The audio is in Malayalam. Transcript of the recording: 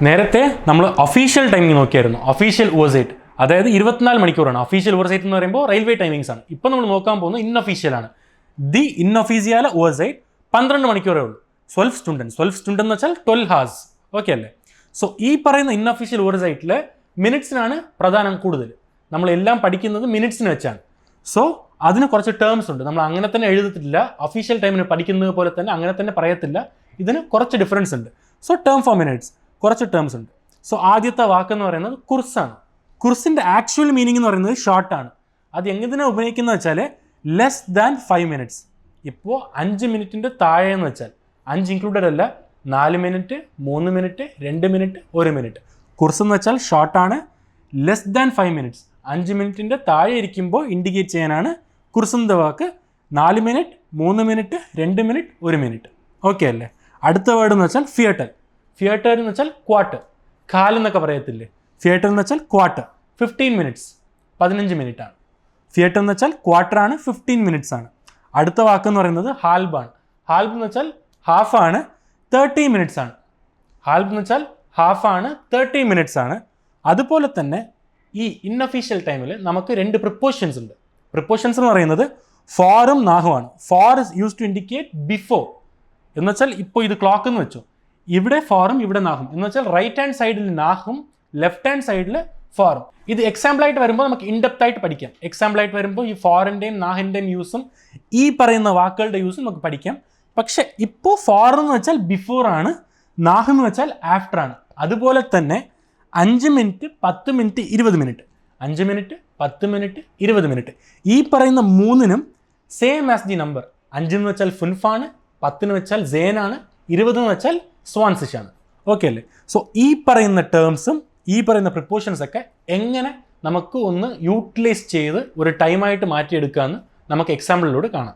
നേരത്തെ നമ്മൾ ഒഫീഷ്യൽ ടൈമിംഗ് നോക്കിയായിരുന്നു. ഒഫീഷ്യൽ ഓവർസൈറ്റ് അതായത് 24 മണിക്കൂറാണ്. ഒഫീഷ്യൽ ഓവർസൈറ്റ് എന്ന് പറയുമ്പോൾ റെയിൽവേ ടൈമിങ്സ് ആണ്. ഇപ്പം നമ്മൾ നോക്കാൻ പോകുന്നത് ഇൻഒഫീഷ്യലാണ്. ദി ഇൻഒഫീഷ്യൽ ഓവർസൈറ്റ് 12 മണിക്കൂറേ ഉള്ളൂ. 12 സ്റ്റുഡൻറ്റ് എന്ന് വെച്ചാൽ 12 hours. ഓക്കെ അല്ലേ? സോ ഈ പറയുന്ന ഇൻഒഫീഷ്യൽ ഓവർസൈറ്റിൽ മിനിറ്റ്സിനാണ് പ്രധാനം കൂടുതൽ. നമ്മളെല്ലാം പഠിക്കുന്നത് മിനിറ്റ്സിന് വെച്ചാണ്. സോ അതിന് കുറച്ച് ടേംസ് ഉണ്ട്. നമ്മൾ അങ്ങനെ തന്നെ എഴുതത്തില്ല. ഒഫീഷ്യൽ ടൈമിന് പഠിക്കുന്നത് പോലെ തന്നെ അങ്ങനെ തന്നെ പറയത്തില്ല. ഇതിന് കുറച്ച് ഡിഫറൻസ് ഉണ്ട്. സോ ടേം ഫോർ മിനിറ്റ്സ് കുറച്ച് ടേംസ് ഉണ്ട്. സോ ആദ്യത്തെ വാക്കെന്ന് പറയുന്നത് കുർസാണ്. കുർസിൻ്റെ ആക്ച്വൽ മീനിങ് എന്ന് പറയുന്നത് ഷോർട്ടാണ്. അത് എങ്ങനെ ഉപയോഗിക്കുന്നത് വെച്ചാൽ ലെസ് ദാൻ 5 minutes. ഇപ്പോൾ 5 മിനിറ്റിൻ്റെ താഴെ എന്ന് വെച്ചാൽ 5 ഇൻക്ലൂഡഡ് അല്ല, 4 മിനിറ്റ്, 3 മിനിറ്റ്, 2 മിനിറ്റ്, 1 മിനിറ്റ്. കുർസ് എന്ന് വെച്ചാൽ ഷോർട്ടാണ്. ലെസ് ദാൻ 5 minutes 5 മിനിറ്റിൻ്റെ താഴെ ഇരിക്കുമ്പോൾ ഇൻഡിക്കേറ്റ് ചെയ്യാനാണ് കുർസിൻ്റെ വാക്ക്. 4 minute, 3 minute, 2 minute, 1 minute. Okay അല്ലേ? അടുത്ത വേർഡ് എന്ന് വെച്ചാൽ ഫിയട്ടൽ. ഫിയട്ടർ എന്ന് വെച്ചാൽ ക്വാർട്ടർ, കാലെന്നൊക്കെ പറയത്തില്ലേ? ഫിയട്ടർ എന്ന് വെച്ചാൽ ക്വാർട്ടർ, 15 minutes 15 മിനിറ്റാണ്. ഫിയട്ടർ എന്ന് വെച്ചാൽ ക്വാർട്ടറാണ്, 15 minutes ആണ്. അടുത്ത വാക്കെന്ന് പറയുന്നത് ഹാൽബാണ്. ഹാൽബ് എന്ന് വെച്ചാൽ ഹാഫാണ്, 30 minutes ആണ്. ഹാൽബ് എന്ന് വെച്ചാൽ ഹാഫാണ്, 30 minutes ആണ്. അതുപോലെ തന്നെ ഈ ഇൻഒഫീഷ്യൽ ടൈമിൽ നമുക്ക് 2 പ്രിപ്പോഷൻസ് ഉണ്ട്. പ്രിപ്പോഷൻസ് എന്ന് പറയുന്നത് ഫോറും നാഹുമാണ്. For is use to indicate before എന്ന് വെച്ചാൽ ഇപ്പോൾ ഇത് ക്ലോക്ക് എന്ന് വെച്ചു, ഇവിടെ ഫോറും ഇവിടെ നാഹും എന്ന് വെച്ചാൽ റൈറ്റ് ഹാൻഡ് സൈഡിൽ നാഹും ലെഫ്റ്റ് ഹാൻഡ് സൈഡിൽ ഫോറും. ഇത് എക്സാമ്പിളായിട്ട് വരുമ്പോൾ നമുക്ക് ഇൻഡെപ്ത് ആയിട്ട് പഠിക്കാം. എക്സാമ്പിളായിട്ട് വരുമ്പോൾ ഈ ഫോറിൻ്റെയും നാഹിൻ്റെയും യൂസും ഈ പറയുന്ന വാക്കുകളുടെ യൂസും നമുക്ക് പഠിക്കാം. പക്ഷെ ഇപ്പോൾ ഫോർ എന്ന് വെച്ചാൽ ബിഫോർ ആണ്, നാഹ് എന്ന് വെച്ചാൽ ആഫ്റ്റർ ആണ്. അതുപോലെ തന്നെ 5 minute, 10 minute, 20 minute, 5 minute, 10 minute, 20 minute, ഈ പറയുന്ന മൂന്നിനും സെയിം ആസ് ദി നമ്പർ. 5 എന്ന് വെച്ചാൽ ഫുൻഫാണ്, 10 എന്ന് വെച്ചാൽ സേനാണ്, 20 എന്ന് വെച്ചാൽ സ്വാൻസിഷ് ആണ്. ഓക്കെ അല്ലേ? സോ ഈ പറയുന്ന ടേംസും ഈ പറയുന്ന പ്രിപ്പോഷൻസ് ഒക്കെ എങ്ങനെ നമുക്ക് ഒന്ന് യൂട്ടിലൈസ് ചെയ്ത് ഒരു ടൈമായിട്ട് മാറ്റിയെടുക്കാമെന്ന് നമുക്ക് എക്സാമ്പിളിലൂടെ കാണാം.